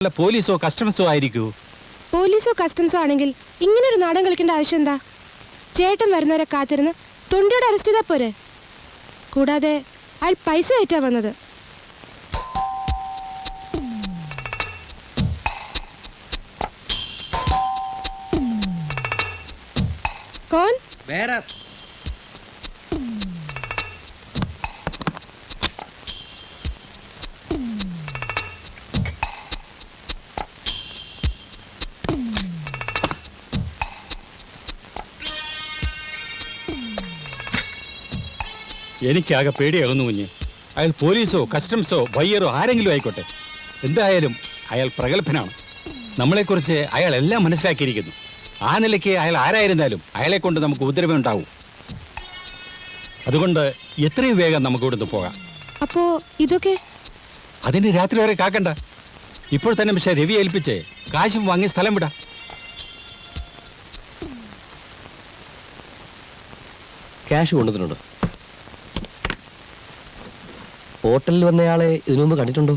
പോലീസോ കസ്റ്റംസോ ആയിരിക്കൂ. പോലീസോ കസ്റ്റംസോ ആണെങ്കിൽ ഇങ്ങനൊരു നാടൻ കളിക്കേണ്ട ആവശ്യം എന്താ? ചേട്ടൻ വരുന്നവരെ കാത്തിരുന്ന് തൊണ്ടിയോടെ അറസ്റ്റ് ചെയ്താ പോരെ? കൂടാതെ അയാൾ പൈസ കയറ്റാ വന്നത്. കോൺ എനിക്കാകെ പേടിയാകുന്നു കുഞ്ഞ്. അയാൾ പോലീസോ കസ്റ്റംസോ ബയ്യറോ ആരെങ്കിലും ആയിക്കോട്ടെ, എന്തായാലും അയാൾ പ്രഗത്ഭനാണ്. നമ്മളെക്കുറിച്ച് അയാൾ എല്ലാം മനസ്സിലാക്കിയിരിക്കുന്നു. ആ നിലയ്ക്ക് അയാൾ ആരായിരുന്നാലും അയാളെ കൊണ്ട് നമുക്ക് ഉപദ്രവം ഉണ്ടാവും. അതുകൊണ്ട് എത്രയും വേഗം നമുക്ക് ഇവിടുന്ന് പോകാം. അപ്പോ ഇതൊക്കെ അതിന് രാത്രി വരെ കാക്കണ്ട. ഇപ്പോൾ തന്നെ പക്ഷേ രവി ഏൽപ്പിച്ച് കാശും വാങ്ങി സ്ഥലം വിടാം. ക്യാഷ് കൊണ്ടുവന്നിട്ടുണ്ടോ? ഹോട്ടലിൽ വന്നയാളെ ഇതിനു മുമ്പ് കണ്ടിട്ടുണ്ടോ?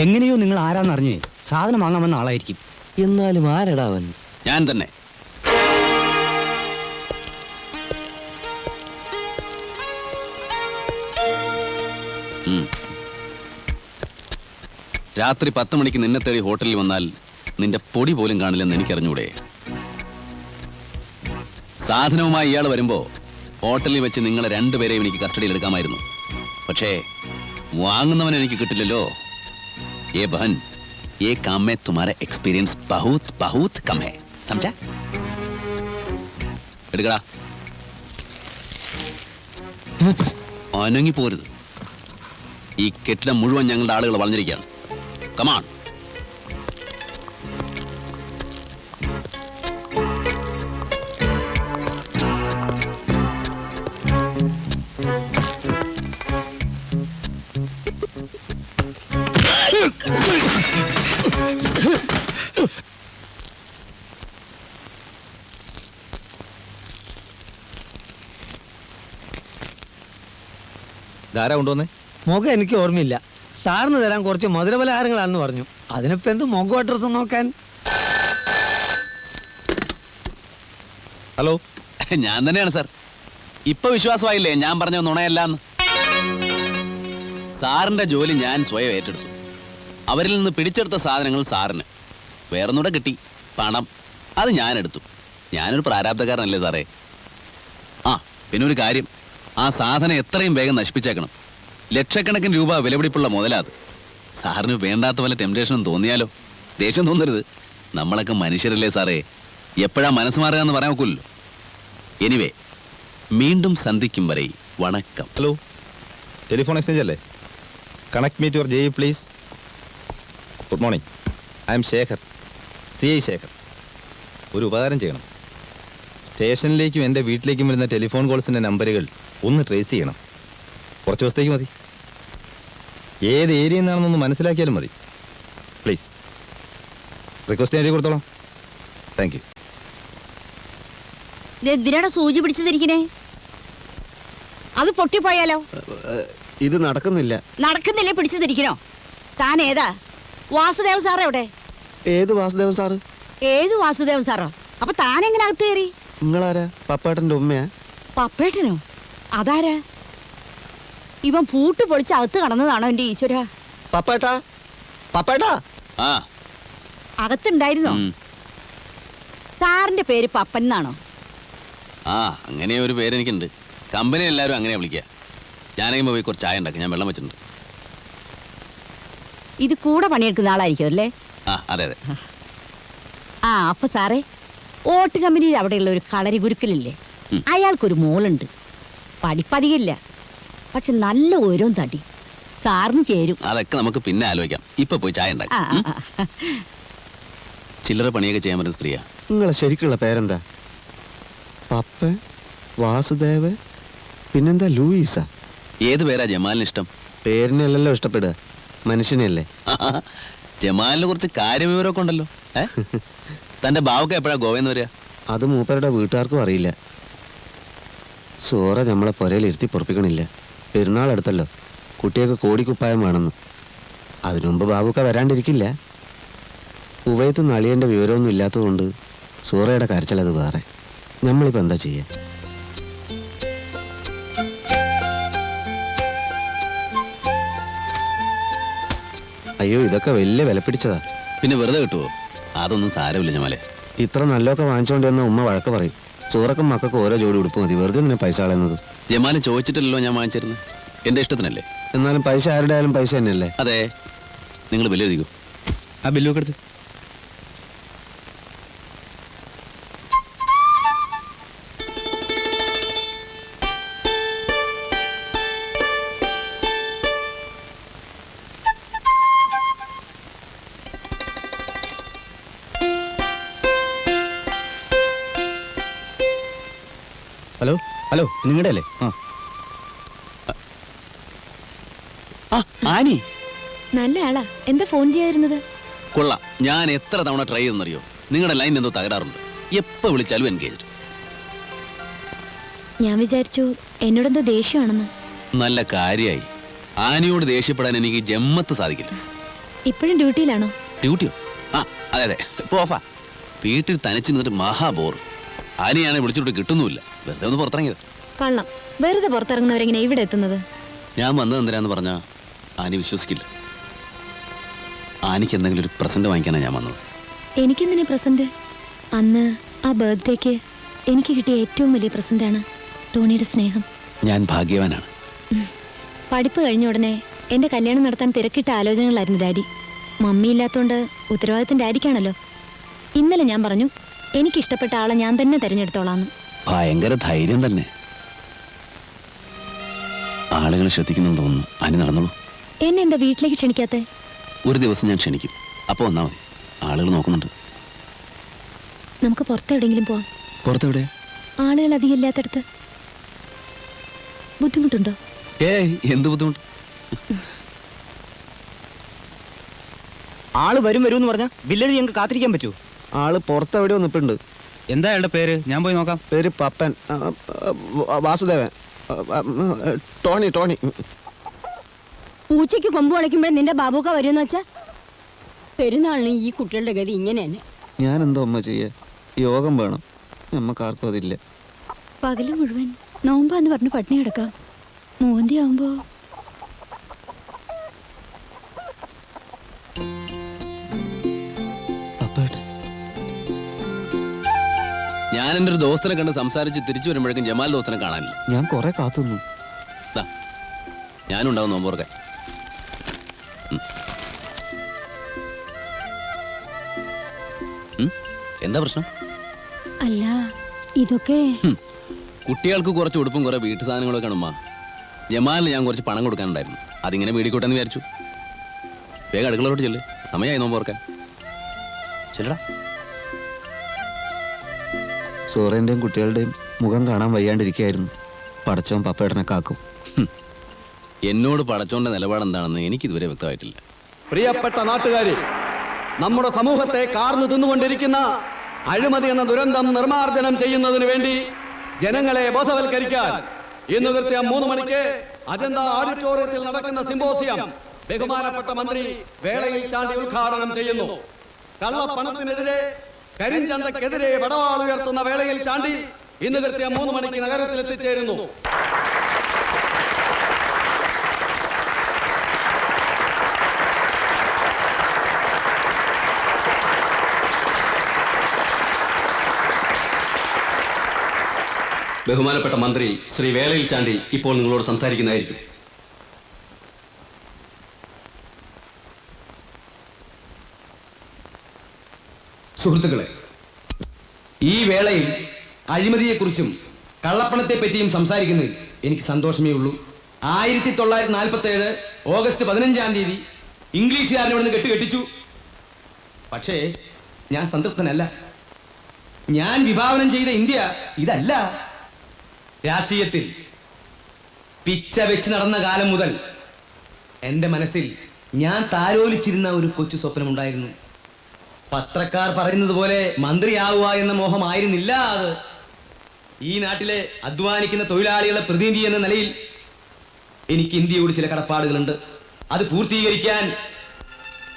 എങ്ങനെയോ നിങ്ങൾ ആരാന്നറിഞ്ഞേ സാധനം വാങ്ങാൻ വന്ന ആളായിരിക്കും. എന്നാലും ആരടാ അവൻ? ഞാൻ തന്നെ. രാത്രി 10 മണിക്ക് നിന്നെ തേടി ഹോട്ടലിൽ വന്നാൽ നിന്റെ പൊടി പോലും കാണില്ലെന്ന് എനിക്കറിഞ്ഞൂടെ? സാധനവുമായി ഇയാൾ വരുമ്പോ ഹോട്ടലിൽ വെച്ച് നിങ്ങളെ രണ്ടുപേരെയും എനിക്ക് കസ്റ്റഡിയിൽ എടുക്കാമായിരുന്നു. പക്ഷേ വാങ്ങുന്നവൻ എനിക്ക് കിട്ടില്ലല്ലോ. ഏ ബഹൻ, ये काम में तुम्हारा एक्सपीरियंस बहुत बहुत कम है, समझा? എടുക്കടാ. അനങ്ങി പോരുത്. ഈ കെട്ടിടം മുഴുവൻ ഞങ്ങളുടെ ആളുകൾ വളഞ്ഞിരിക്കുകയാണ്. കമാൺ. ധാരാ കൊണ്ടുവന്നേ. മുഖം എനിക്ക് ഓർമ്മയില്ല. സാറിന് തരാൻ കുറച്ച് മധുരപലഹാരങ്ങളാണെന്ന് പറഞ്ഞു. അതിനിപ്പോ എന്ത് മുഖം അഡ്രസ് നോക്കാൻ? ഹലോ, ഞാൻ തന്നെയാണ് സാർ. ഇപ്പൊ വിശ്വാസമായില്ലേ ഞാൻ പറഞ്ഞ നുണയല്ലാന്ന്? സാറിന്റെ ജോലി ഞാൻ സ്വയം ഏറ്റെടുത്തു. അവരിൽ നിന്ന് പിടിച്ചെടുത്ത സാധനങ്ങൾ സാറിന്, വേറൊന്നുകൂടെ കിട്ടി, പണം. അത് ഞാൻ എടുത്തു. ഞാനൊരു പ്രാരാബ്ധക്കാരനല്ലേ സാറേ. ആ പിന്നെ ഒരു കാര്യം, ആ സാധനം എത്രയും വേഗം നശിപ്പിച്ചേക്കണം. ലക്ഷക്കണക്കിന് രൂപ വിലപിടിപ്പുള്ള മുതലാത്. സാറിന് വേണ്ടാത്ത വല്ല ടെംപ്ടേഷനും തോന്നിയാലോ? ദേഷ്യം തോന്നരുത്, നമ്മളൊക്കെ മനുഷ്യരല്ലേ സാറേ. എപ്പോഴാ മനസ്സ് മാറുക എന്ന് പറയാൻ ഒക്കില്ലല്ലോ. എനിവേ, വീണ്ടും സന്ധിക്കും വരെ വണക്കം. ഹലോ, ടെലിഫോൺ എക്സ്ചേഞ്ച് അല്ലേ? Connect me to your JE please. Good morning, I am Shekhar, CI Shekhar. ഒരു ഉപകാരം ചെയ്യണം. സ്റ്റേഷനിലേക്കും എൻ്റെ വീട്ടിലേക്കും വരുന്ന ടെലിഫോൺ കോൾസിൻ്റെ നമ്പറുകൾ ഒന്ന് ട്രേസ് ചെയ്യണം. കുറച്ച് ദിവസത്തേക്ക് മതി. ഏത് ഏരിയയിൽ നിന്നാണെന്നൊന്ന് മനസ്സിലാക്കിയാലും മതി. പ്ലീസ്, റിക്വസ്റ്റ് എഴുതി കൊടുത്തോളാം. Thank you. എന്തിനാണ് സൂചി പിടിച്ചിരിക്കണേ? അത് പൊട്ടിപ്പോയാലോ? ഇത് നടക്കുന്നില്ല. നടക്കുന്നില്ലേ പിടിച്ചു തിരിക്കണോ? താൻ ഏതാ? വാസുദേവൻ സാറ് എവിടെ? ഏത് വാസുദേവൻ സാറ്? ഏത് വാസുദേവൻ സാറോ? അപ്പൊ താൻ എങ്ങനെ അകത്ത് കയറി? നിങ്ങളാരാ? പപ്പാട്ടന്റെ ഉമ്മയാ? പപ്പേട്ടനോ? അതാരാ? ഇവൻ പൂട്ട് പൊളിച്ച് അകത്ത് കടന്നതാണോ എന്റെ ഈശ്വര? പപ്പാട്ടാ, പപ്പാട്ടാ. ആ, അകത്തുണ്ടായിരുന്നോ? സാറിന്റെ പേര് പപ്പൻ എന്നാണോ? ആ അങ്ങനെ ഒരു പേരെനിക്കുണ്ട്. കമ്പനി എല്ലാവരും അങ്ങനെയാ വിളിക്കുക. ഞാനെങ്കിലും പോയി കുറച്ച് ചായ ഉണ്ടാക്കി, ഞാൻ വെള്ളം വെച്ചിട്ടുണ്ട്. ഇത് കൂടെ പണിയെടുക്കുന്ന ആളായിരിക്കും അല്ലേ? ആ അതെ അതെ. ആ അപ്പൊ സാറേ, ഓട്ട് കമ്പനിയിൽ അവിടെയുള്ള ഒരു കളരി ഗുരുക്കലില്ലേ, അയാൾക്കൊരു മോളുണ്ട്. പഠിപ്പധികമില്ല, പക്ഷെ നല്ല ഓരോ തടി. സാറിന് ചേരും. അതൊക്കെ നമുക്ക് പിന്നെ ആലോചിക്കാം. ഇപ്പൊ പോയി ചായ ഉണ്ടാക്കി. ചില്ലറ പണിയൊക്കെ ചെയ്യാൻ പറ്റുന്ന സ്ത്രീയാ. നിങ്ങളെ ശരിക്കുള്ള പേരെന്താ? പപ്പ, വാസുദേവ്, പിന്നെന്താ ലൂയിസാ? ഏത് പേരാ ജമാലിന് ഇഷ്ടം? പേരിനല്ലല്ലോ ഇഷ്ടപ്പെടുക, മനുഷ്യനെയല്ലേ. ജമാലിന് കുറച്ച് കാര്യവിവരമൊക്കെ ഉണ്ടല്ലോ. തന്റെ ബാവൊക്കെ എപ്പോഴാ ഗോവയെന്ന് വരിക? അത് മൂപ്പരുടെ വീട്ടുകാർക്കും അറിയില്ല. സോറ നമ്മളെ പുരയിൽ ഇരുത്തി പൊറപ്പിക്കണില്ല. പെരുന്നാൾ അടുത്തല്ലോ, കുട്ടിയൊക്കെ കോടിക്കുപ്പായം വേണമെന്ന്. അതിനുമുമ്പ് ബാബുക്ക വരാണ്ടിരിക്കില്ല. കുവൈത്ത് നളിയൻ്റെ വിവരമൊന്നും ഇല്ലാത്തതുകൊണ്ട് സൂറയുടെ കരച്ചിലത് വേറെ. നമ്മളിപ്പോൾ എന്താ ചെയ്യുക? അയ്യോ, ഇതൊക്കെ വലിയ വില പിടിച്ചതാ. പിന്നെ വെറുതെ കിട്ടുമോ? അതൊന്നും സാരമില്ല ജമാലെ. ഇത്ര നല്ലതൊക്കെ വാങ്ങിച്ചുകൊണ്ട് വന്ന ഉമ്മ വഴക്ക് പറയും. സൂറക്കും മക്കൾക്കും ഓരോ ജോഡി ഉടുപ്പ് മതി, വെറുതെ ഇങ്ങനെ പൈസ കളയുന്നത്. ജമാല് ചോദിച്ചിട്ടില്ലല്ലോ ഞാൻ വാങ്ങിച്ചിരുന്നത്, എൻ്റെ ഇഷ്ടത്തിനല്ലേ. എന്നാലും പൈസ ആരുടെ ആയാലും പൈസ തന്നെയല്ലേ? അതെ, നിങ്ങൾ ബില്ല് എഴുതിക്കോ. ആ ബില്ലൊക്കെ എടുത്ത്. ഹലോ ഹലോ, നിങ്ങളുടെ അല്ലേ? ആ ആനി നല്ല ആളാ, എന്താ ഫോൺ ചെയ്യാതിരുന്നത്? കൊള്ളാം. ഞാൻ എത്ര തവണ ട്രൈ ചെയ്തെന്നറിയോ? നിങ്ങളുടെ ലൈൻ എന്തോ തകരാറുണ്ട്. എപ്പോൾ വിളിച്ചാലും എൻഗേജ്ഡ്. ഞാൻ വിചാരിച്ചു എന്നോടെന്തോ ദേഷ്യമാണെന്ന്. നല്ല കാര്യമായി. ആനിയോട് ദേഷ്യപ്പെടാൻ എനിക്ക് ജമ്മത്ത് സാധിക്കില്ല. ഇപ്പോഴും ഡ്യൂട്ടിയിലാണോ? ഡ്യൂട്ടിയോ? ആ അതെ അതെ, ഇപ്പോൾ ഓഫാ. വീട്ടിൽ തനിച്ച് നിന്നിട്ട് മഹാബോർ. ആനിയാണെ വിളിച്ചിട്ട് കിട്ടുന്നുമില്ല. വെറുതെ ഒന്ന് പുറത്തിറങ്ങിയത്. കള്ളം. വെറുതെ പുറത്തിറങ്ങുന്നവരെങ്ങനെ ഇവിടെ എത്തുന്നത്? ഞാൻ വന്നത് എന്തിനാന്ന് പറഞ്ഞാൽ ആനി വിശ്വസിക്കില്ല. ആനിക്ക് എന്തെങ്കിലും ഒരു പ്രസന്റ് വാങ്ങിക്കാനാണ് ഞാൻ വന്നത്. എനിക്കെന്തിനാ പ്രസന്റ്? അന്ന് ആ ബർത്ത്ഡേക്ക് എനിക്ക് കിട്ടിയ ഏറ്റവും വലിയ പ്രസന്റാണ് ടോണിയുടെ സ്നേഹം. ഞാൻ ഭാഗ്യവാനാണ്. പഠിപ്പ് കഴിഞ്ഞ ഉടനെ എന്റെ കല്യാണം നടത്താൻ തിരക്കിട്ട ആലോചനകളായിരുന്നു ഡാഡി. മമ്മി ഇല്ലാത്തോണ്ട് ഉത്തരവാദിത്തം ഡാഡിക്കാണല്ലോ. ഇന്നലെ ഞാൻ പറഞ്ഞു എനിക്കിഷ്ടപ്പെട്ട ആളെ ഞാൻ തന്നെ തിരഞ്ഞെടുത്തോളാന്ന്. ഭയങ്കര ധൈര്യം തന്നെ. ആളുകൾ ശ്രദ്ധിക്കുന്നെന്ന് തോന്നുന്നു. ആനി നടന്നോളൂ. എന്നെ എന്താ വീട്ടിലേക്ക് ക്ഷണിക്കാത്തെ? ഒരു ദിവസം ഞാൻ ക്ഷണിക്കും, അപ്പോൾ വന്നാൽ മതി. ആളുകൾ നോക്കുന്നുണ്ട്. നമുക്ക് പുറത്തെവിടെയെങ്കിലും പോവാം. പുറത്തെവിടെ? ആളുകൾ അധികം ഇല്ലാത്തടത്ത്. ബുദ്ധിമുട്ടുണ്ടോ? ഏയ്, എന്ത് ബുദ്ധിമുട്ട്? ആള് വരും എന്ന് പറഞ്ഞാ ബില്ലെഴുതി ഞങ്ങൾക്ക് കാത്തിരിക്കാൻ പറ്റൂ? ആള് പുറത്തെവിടെയോ നിൽപ്പുണ്ട്. എന്താ അയാളുടെ പേര്? ഞാൻ പോയി നോക്കാം. പേര് പപ്പൻ. വാസുദേവൻ. ടോണി. ടോണി. പൂച്ചയ്ക്ക് കൊമ്പ് വളയ്ക്കുമ്പോഴേ നിന്റെ ബാബുക്ക വരുമെന്ന് വെച്ചാ പെരുന്നാളിന് ഈ കുട്ടികളുടെ ഗതി ഇങ്ങനെ തന്നെ. ഞാൻ എന്തോ അമ്മ ചെയ്യേ? യോഗം വേണം. നമ്മക്കാർക്കും അതില്ല. പകല് മുഴുവൻ നോമ്പാന്ന് പറഞ്ഞ് പട്ടിണി കിടക്കാം. മോന്തിയാവുമ്പോ ഞാൻ എൻ്റെ ഒരു ദോസ്തനെ കണ്ട് സംസാരിച്ച് തിരിച്ചു വരുമ്പോഴേക്കും ജമാൽ ദോസ്തനെ കാണാനില്ല. ഞാൻ കുറെ കാത്തുന്നു. ഞാനുണ്ടാവും നോമ്പോർക്കാൻ. എന്താ പ്രശ്നം? അല്ല, ഇതൊക്കെ കുട്ടികൾക്ക് കുറച്ച് ഉടുപ്പും കുറെ വീട്ടു സാധനങ്ങളൊക്കെ ഉമ്മ. ജമാലിന് ഞാൻ കുറച്ച് പണം കൊടുക്കാനുണ്ടായിരുന്നു. അതിങ്ങനെ മേടിക്കോട്ടെന്ന് വിചാരിച്ചു. വേഗം അടുക്കളോട്ട് ചെല്ല്, സമയമായി നോമ്പോർക്കാൻ. ചെല്ലടാ. സൂറേന്റെയും കുട്ടികളുടെയും മുഖം കാണാൻ വയ്യാണ്ടിരിക്കുകയായിരുന്നു. പടച്ചോൻ പപ്പേടനെ കാക്കും. എന്നോട് പടച്ചോന്റെ നിലപാടെന്താണെന്ന് എനിക്കിതുവരെ വ്യക്തമായിട്ടില്ല. പ്രിയപ്പെട്ട നാട്ടുകാരെ, നമ്മുടെ സമൂഹത്തെ കാർന്നു തിന്നുകൊണ്ടിരിക്കുന്ന അഴിമതി എന്ന ദുരന്തം നിർമ്മാർജ്ജനം ചെയ്യുന്നതിന് വേണ്ടി ജനങ്ങളെ ബോധവൽക്കരിക്കാൻ ഇന്ന് കൃത്യം 3 മണിക്ക് അജന്ത ഓഡിറ്റോറിയത്തിൽ നടക്കുന്ന സിംബോസിയം ബഹുമാനപ്പെട്ട മന്ത്രി വേളയിൽ ചാണ്ടി ഉദ്ഘാടനം ചെയ്യുന്നു. കള്ളപ്പണത്തിനെതിരെ, കരിഞ്ചന്തക്കെതിരെ വടവാൾ ഉയർത്തുന്ന വേളയിൽ ചാണ്ടി ഇന്ന് കൃത്യം 3 മണിക്ക് നഗരത്തിൽ എത്തിച്ചേരുന്നു. ബഹുമാനപ്പെട്ട മന്ത്രി ശ്രീ വേളയിൽ ചാണ്ടി ഇപ്പോൾ നിങ്ങളോട് സംസാരിക്കുന്നതായിരിക്കും. സുഹൃത്തുക്കളെ, ഈ വേളയിൽ അഴിമതിയെക്കുറിച്ചും കള്ളപ്പണത്തെ പറ്റിയും സംസാരിക്കുന്നതിൽ എനിക്ക് സന്തോഷമേ ഉള്ളൂ. 1947 ഓഗസ്റ്റ് 15-ാം തീയതി ഇംഗ്ലീഷുകാരനെ ഇവിടുന്ന് കെട്ടിച്ചു. പക്ഷേ ഞാൻ സംതൃപ്തനല്ല. ഞാൻ വിഭാവനം ചെയ്ത ഇന്ത്യ ഇതല്ല. രാഷ്ട്രീയത്തിൽ പിച്ച വെച്ച് നടന്ന കാലം മുതൽ എൻ്റെ മനസ്സിൽ ഞാൻ താലോലിച്ചിരുന്ന ഒരു കൊച്ചു സ്വപ്നമുണ്ടായിരുന്നു. പത്രക്കാർ പറയുന്നത് പോലെ മന്ത്രിയാവുക എന്ന മോഹമായിരുന്നില്ല അത്. ഈ നാട്ടിലെ അധ്വാനിക്കുന്ന തൊഴിലാളികളെ പ്രതിനിധി എന്ന നിലയിൽ എനിക്ക് ഇന്ത്യയോട് ചില കടപ്പാടുകളുണ്ട്. അത് പൂർത്തീകരിക്കാൻ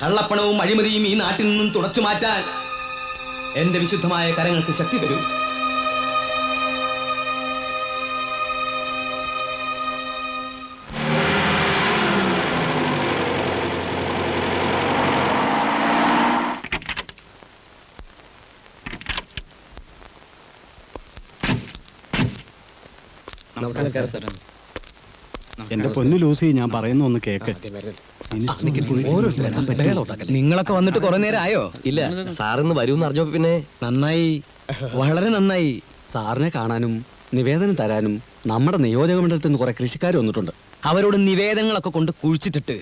കള്ളപ്പണവും അഴിമതിയും ഈ നാട്ടിൽ നിന്നും തുടച്ചു മാറ്റാൻ എന്റെ വിശുദ്ധമായ കരങ്ങൾക്ക് ശക്തി തരൂ. എന്റെ പൊന്നു ലൂസി, ഞാൻ പറയുന്ന ഒന്ന് കേക്ക്. നിങ്ങളൊക്കെ വന്നിട്ട് കുറെ നേരം ആയോ? ഇല്ല, സാറിന്ന് വരുമെന്ന് അറിഞ്ഞപ്പോ പിന്നെ നന്നായി, വളരെ നന്നായി. സാറിനെ കാണാനും നിവേദനം തരാനും നമ്മുടെ നിയോജക മണ്ഡലത്തിൽ നിന്ന് കുറെ കൃഷിക്കാർ വന്നിട്ടുണ്ട്. അവരോട് നിവേദനങ്ങളൊക്കെ കൊണ്ട് കുഴിച്ചിട്ടിട്ട്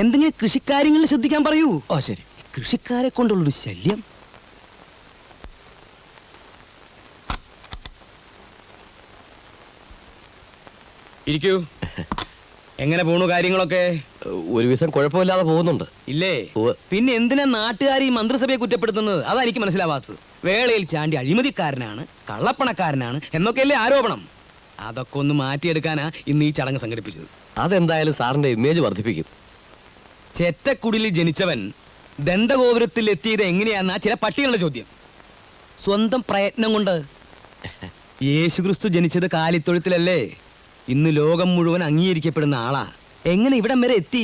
എന്തെങ്കിലും കൃഷിക്കാര്യങ്ങളിൽ ശ്രദ്ധിക്കാൻ പറയൂ. ഓ ശരി. കൃഷിക്കാരെ കൊണ്ടുള്ളൊരു ശല്യം. ഇരിക്കൂ. എങ്ങനെ പോണു കാര്യങ്ങളൊക്കെ? ഒരു ദിവസം കുഴപ്പമില്ലാതെ പോകുന്നുണ്ട്. ഇല്ലേ? ഉവ്വ്. പിന്നെ എന്തിനാ നാട്ടുകാർ ഈ മന്ത്രിസഭയെ കുറ്റപ്പെടുത്തുന്നത്? അതാ എനിക്ക് മനസ്സിലാവാത്തത്. വേളയിൽ ചാണ്ടി അഴിമതിക്കാരനാണ്, കള്ളപ്പണക്കാരനാണ് എന്നൊക്കെയല്ലേ ആരോപണം. അതൊക്കെ ഒന്ന് മാറ്റിയെടുക്കാനാ ഇന്ന് ഈ ചടങ്ങ് സംഘടിപ്പിച്ചത്. അതെന്തായാലും സാറിന്റെ ഇമേജ് വർദ്ധിപ്പിക്കും. ചെറ്റക്കുടിലിൽ ജനിച്ചവൻ ദന്തഗോപുരത്തിൽ എത്തിയത് എങ്ങനെയാന്നാ ചില പട്ടികളുടെ ചോദ്യം. സ്വന്തം പ്രയത്നം കൊണ്ട്. യേശുക്രിസ്തു ജനിച്ചത് കാലിത്തൊഴുത്തിലല്ലേ? ഇന്ന് ലോകം മുഴുവൻ അംഗീകരിക്കപ്പെടുന്ന ആളാ. എങ്ങനെ ഇവിടം വരെ എത്തി?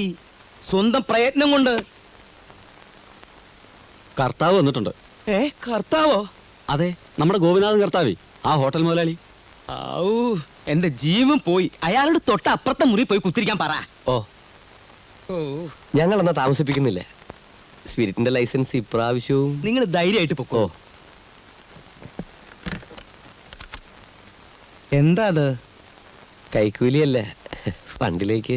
സ്വന്തം പ്രയത്നം കൊണ്ട്. കർത്താവ് വന്നിട്ടുണ്ട്. കർത്താവോ? അതെ, നമ്മുടെ ഗോപിനാഥൻ കർത്താവേ, ആ ഹോട്ടൽ മുതലാളി. ഔ, എന്റെ ജീവൻ പോയി. അയാളോട് തൊട്ട് അപ്പുറത്തെ മുറി പോയി കുത്തിരിക്കാൻ പറ. ഓ, ഞങ്ങൾ എന്നാ താമസിപ്പിക്കുന്നില്ല. സ്പിരിറ്റിന്റെ ലൈസൻസ് ഇപ്രാവശ്യവും. നിങ്ങൾ ധൈര്യമായിട്ട് പൊക്കോ. എന്താ അത്? കൈക്കൂലിയല്ല, ഫണ്ടിലേക്ക്.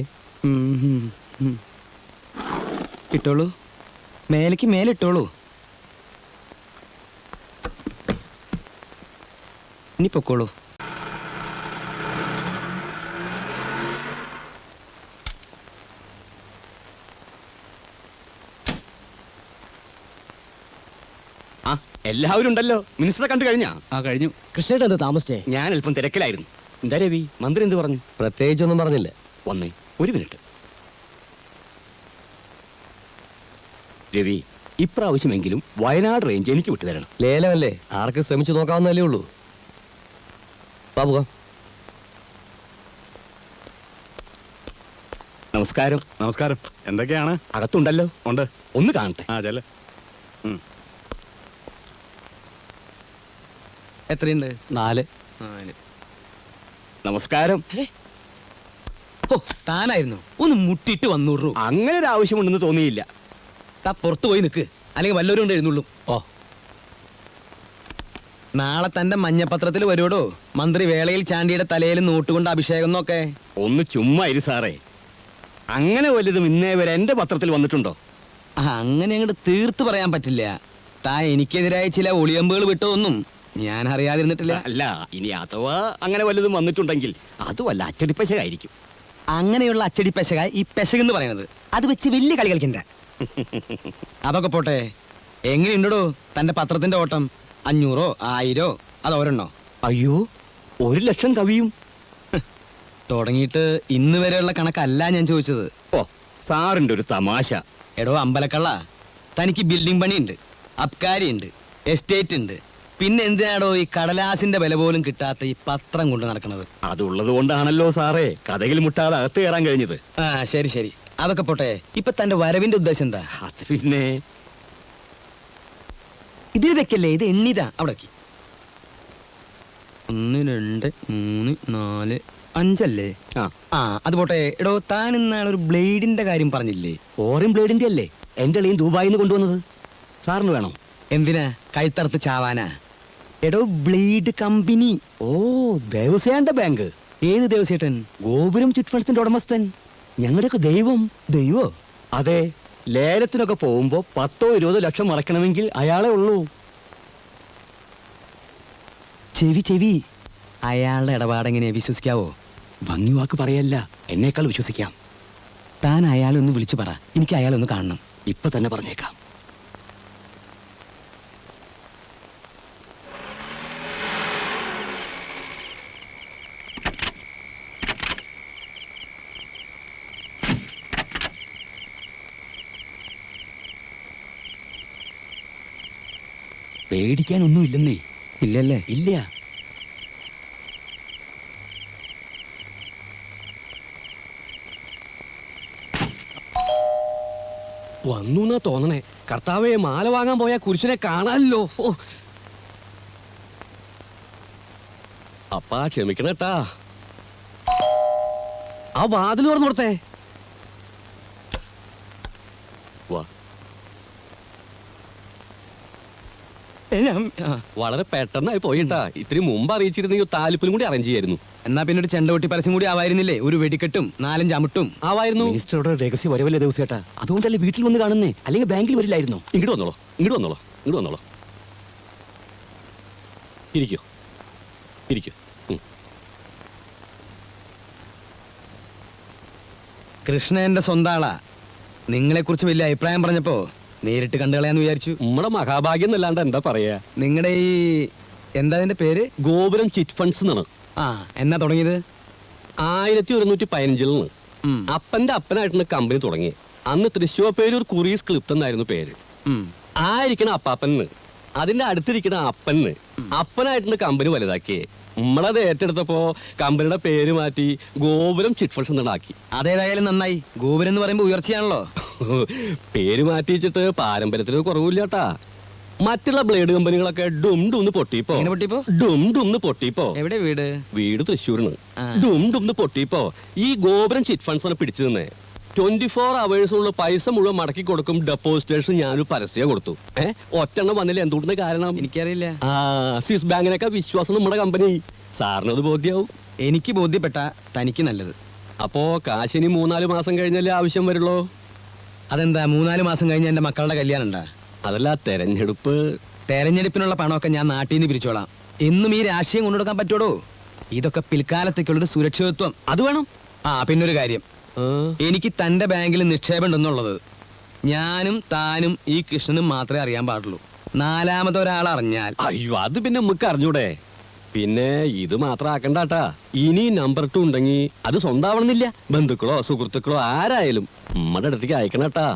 ഇട്ടോളൂ, മേലേക്ക് മേലിട്ടോളൂ. ഇനി പൊക്കോളൂ. എല്ലാവരും ഉണ്ടല്ലോ. മിനിസ്റ്ററെ കണ്ടു കഴിഞ്ഞാ? കഴിഞ്ഞു. കൃഷ്ണേട്ടൻ എന്താ താമസിച്ചേ? ഞാൻ അല്പം തിരക്കിലായിരുന്നു. എന്താ രവി, മന്ത്രി എന്ത് പറഞ്ഞു? പ്രത്യേകിച്ചൊന്നും പറഞ്ഞില്ല. വന്നേ, ഒരു മിനിറ്റ്. രവി, ഇപ്രാവശ്യമെങ്കിലും വയനാട് റേഞ്ച് എനിക്ക് വിട്ടുതരണം. ലേലമല്ലേ, ആർക്ക് ശ്രമിച്ചു നോക്കാവുന്നല്ലേ ഉള്ളൂ. പോകാം. നമസ്കാരം. നമസ്കാരം. എന്തൊക്കെയാണ്? അകത്തുണ്ടല്ലോ. ഉണ്ട്. ഒന്ന് കാണട്ടെ. ആ ചെല്ല. എത്രയുണ്ട്? 4. നമസ്കാരം. ഓ, താനായിരുന്നു. ഒന്ന് മുട്ടിട്ട് വന്നൂറു. അങ്ങനെ ഒരു ആവശ്യമുണ്ടെന്ന് തോന്നിയില്ല. താ പുറത്തു പോയി നിൽക്ക്, അല്ലെങ്കിൽ വല്ലവരും കൊണ്ട് എഴുന്നള്ളൂ. ഓ, നാളെ തന്റെ മഞ്ഞപത്രത്തിൽ വരുവടോ മന്ത്രി വേളയിൽ ചാണ്ടിയുടെ തലയിൽ നോട്ടുകൊണ്ട് അഭിഷേകം എന്നൊക്കെ. ഒന്ന് ചുമ്മാ ഇരു സാറേ. അങ്ങനെ വലുതും ഇന്നേ വരെ എന്റെ പത്രത്തിൽ വന്നിട്ടുണ്ടോ? അങ്ങനെ അങ്ങോട്ട് തീർത്ത് പറയാൻ പറ്റില്ല. താ എനിക്കെതിരായ ചില ഒളിയമ്പുകൾ വിട്ടതൊന്നും ഞാൻ അറിയാതിരുന്നിട്ടില്ല. അല്ല, ഇനി അഥവാ അങ്ങനെ വലുതും വന്നിട്ടുണ്ടെങ്കിൽ അതുമല്ല അച്ചടിപ്പശകായിരിക്കും. അങ്ങനെയുള്ള അച്ചടി പെശക ഈ പെശകെന്ന് പറയുന്നത്. അത് വെച്ച് വലിയ കളി കളിക്കണ്ട. അതൊക്കെ പോട്ടെ, എങ്ങനെയുണ്ടോ തന്റെ പത്രത്തിന്റെ ഓട്ടം? 500 1000 അത് ഒരെണ്ണോ? അയ്യോ, 1,00,000 കവിയും. തുടങ്ങിയിട്ട് ഇന്ന് വരെയുള്ള കണക്കല്ല ഞാൻ ചോദിച്ചത്. ഓ, സാറിന്റെ ഒരു തമാശ. എടോ അമ്പലക്കള്ള, തനിക്ക് ബിൽഡിംഗ് പണിയുണ്ട്, അബ്കാരിയുണ്ട്, എസ്റ്റേറ്റ് ഉണ്ട്. പിന്നെ എന്തിനാടോ ഈ കടലാസിന്റെ വില പോലും കിട്ടാത്ത ഈ പത്രം കൊണ്ട് നടക്കുന്നത്? അതുള്ളത് കൊണ്ടാണല്ലോ സാറേ കഥകിൽ മുട്ടാതെ അകത്ത് കയറാൻ കഴിഞ്ഞത്. ആ ശരി ശരി, അതൊക്കെ പോട്ടെ. ഇപ്പൊ തന്റെ വരവിന്റെ ഉദ്ദേശം എന്താ? അത് പിന്നെ ഇതിൽ വെക്കല്ലേ, ഇത് എണ്ണിതാ. അവിടെ 1 2 3 4 5 അല്ലേ? ആ അത് പോട്ടെ. എടോ താൻ ഇന്നാളെ ഒരു ബ്ലേഡിന്റെ കാര്യം പറഞ്ഞില്ലേ? ഫോറിൻ ബ്ലേഡിന്റെ അല്ലേ എന്റെ അളിയൻ ദുബായിൽ നിന്ന് കൊണ്ടുവന്നത്? സാറിന് വേണോ? എന്തിനാ? കഴുത്തറുത്ത് ചാവാനാ? എടോ ബ്ലേഡ് കമ്പനി. ഓ, ദേവസ്യാന്റെ ബാങ്ക്. ഏത് ദേവസ്യേട്ടൻ? ഗോപുരം ചിറ്റ് ഫണ്ട്സിന്റെ ഉടമസ്ഥൻ, ഞങ്ങളുടെയൊക്കെ ദൈവം. ദൈവോ? അതെ, ലേലത്തിനൊക്കെ പോകുമ്പോ 10 20 ലക്ഷം മറക്കണമെങ്കിൽ അയാളെ ഉള്ളൂ. ചെവി അയാളുടെ ഇടപാടെങ്ങനെ വിശ്വസിക്കാവോ? ഭംഗി വാക്ക് പറയല്ല, എന്നേക്കാൾ വിശ്വസിക്കാം. താൻ അയാളെ ഒന്ന് വിളിച്ചു പറ, എനിക്ക് അയാളെ ഒന്ന് കാണണം. ഇപ്പൊ തന്നെ പറഞ്ഞേക്കാം. പേടിക്കാനൊന്നും ഇല്ലെന്നേ. ഇല്ലല്ലേ? ഇല്ല. വന്നു എന്നാ തോന്നണേ. കർത്താവെ, മാല വാങ്ങാൻ പോയ കുരിശിനെ കാണാനല്ലോ. അപ്പാ ക്ഷമിക്കണട്ടാ. ആ വാതിൽ തുറന്നു കൊടുത്തേ. വാ. വളരെ പെട്ടെന്നായി പോയിട്ടാ. ഇത്തിരി മുമ്പ് അറിയിച്ചിരുന്നെങ്കിൽ താലിപ്പിലും കൂടി അറേഞ്ച് ചെയ്യായിരുന്നു. എന്നാ പിന്നെ ഒരു ചെണ്ടകൊട്ടി പരസ്യം കൂടി ആവായിരുന്നില്ലേ? ഒരു വെടിക്കെട്ടും 4-5 അമുട്ടും ആവായിരുന്നു. മിനിസ്റ്ററുടെ രഹസ്യ വരവല്ലേ ദിവസേട്ടാ. അതുകൊണ്ടല്ലേ വീട്ടിൽ വന്ന് കാണുന്നേ, അല്ലെങ്കിൽ ബാങ്കിൽ വരില്ലായിരുന്നു. ഇങ്ങോട്ട് വന്നോളൂ, ഇങ്ങോട്ട് വന്നോളൂ, ഇങ്ങോട്ട് വന്നോളൂ. ഇരിക്കൂ, ഇരിക്കൂ. കൃഷ്ണ എന്റെ സ്വന്തം ആളാ. നിങ്ങളെ കുറിച്ച് വലിയ അഭിപ്രായം പറഞ്ഞപ്പോ നേരിട്ട് കണ്ടുകളയാന്ന് വിചാരിച്ചു. നമ്മുടെ മഹാഭാഗ്യം എന്നല്ലാണ്ട് എന്താ പറയാ. നിങ്ങളുടെ ഈ എന്താ അതിന്റെ പേര്? ഗോപുരം ചിറ്റ് ഫണ്ട്സ് എന്നാണ്. ആ, എന്നാ തുടങ്ങിയത്? 1115 ഉം. അപ്പന്റെ അപ്പനായിട്ടാണ് കമ്പനി തുടങ്ങി. അന്ന് തൃശ്ശൂർ പേരൂർ കുറീസ് ക്ലിപ്റ്റ് എന്നായിരുന്നു പേര്. ഉം. ആയിരിക്കണ അപ്പാപ്പന്, അതിന്റെ അടുത്തിരിക്കണ അപ്പന്, അപ്പനായിട്ടാണ് കമ്പനി വലുതാക്കിയേ. നമ്മളത് ഏറ്റെടുത്തപ്പോ കമ്പനിയുടെ പേര് മാറ്റി ഗോപുരം ചിറ്റ് ഫണ്ട്സ് എന്നാക്കി. അതേതായാലും നന്നായി. ഗോപുരം എന്ന് പറയുമ്പോ ഉയർച്ചയാണല്ലോ. പേര് മാറ്റി വെച്ചിട്ട് പാരമ്പര്യത്തിന് കുറവില്ലാട്ടാ. മറ്റുള്ള ബ്ലേഡ് കമ്പനികളൊക്കെ ഡും ഡും പൊട്ടിപ്പോ എങ്ങനെ പൊട്ടിപ്പോ? ഡും ഡും പൊട്ടിപ്പോ. എവിടെ വീട്? വീട് തൃശ്ശൂരിന്. ആ. ഡും ഡും പൊട്ടിപ്പോ ഈ ഗോപുരം ചിറ്റ് ഫണ്ട്സ് ആണ് പിടിച്ചു തന്നെ. 24 അവേഴ്സിനുള്ള പൈസ മുഴുവൻ മടക്കി കൊടുക്കും ഡെപ്പോസിറ്റേഴ്സ് ഞാനൊരു പരസ്യം കൊടുത്തു. ഒറ്റെണ്ണം വന്നില്ല. എന്തുകൊണ്ടെന്ന് കാരണം എനിക്കറിയില്ല. ആ, സ്വിസ് ബാങ്കിനൊക്കെ വിശ്വാസം നമ്മുടെ കമ്പനി. സാറിനത് ബോധ്യാവും. എനിക്ക് ബോധ്യപ്പെട്ട തനിക്ക് നല്ലത്. അപ്പോ കാശിനി 3-4 മാസം കഴിഞ്ഞല്ലേ ആവശ്യം വരുള്ളൂ. അതെന്താ 3-4 മാസം കഴിഞ്ഞ് എന്റെ മക്കളുടെ കല്യാണം ഉണ്ടാ? അതല്ല, തെരഞ്ഞെടുപ്പ്. തെരഞ്ഞെടുപ്പിനുള്ള പണമൊക്കെ ഞാൻ നാട്ടിൽ നിന്ന് പിരിച്ചോളാം. എന്നും ഈ രാഷ്ട്രീയം കൊണ്ടുകൊടുക്കാൻ പറ്റുമോ? ഇതൊക്കെ പിൽക്കാലത്തേക്കുള്ളൊരു സുരക്ഷിതത്വം അത് വേണം. ആ, പിന്നൊരു കാര്യം, എനിക്ക് തന്റെ ബാങ്കിൽ നിക്ഷേപം ഉണ്ടെന്നുള്ളത് ഞാനും താനും ഈ കൃഷ്ണനും മാത്രമേ അറിയാൻ പാടുള്ളൂ. 4ാമത് ഒരാൾ അറിഞ്ഞാൽ അയ്യോ, അത് പിന്നെ നമുക്ക് അറിഞ്ഞൂടെ. പിന്നെ ഇത് മാത്രം ആക്കണ്ടാട്ടാ. ഇനി നമ്പർ 2 ഉണ്ടെങ്കിൽ അത് സ്വന്തമാവണമെന്നില്ല. ബന്ധുക്കളോ സുഹൃത്തുക്കളോ ആരായാലും നമ്മുടെ അടുത്തേക്ക് അയക്കണട്ടാ.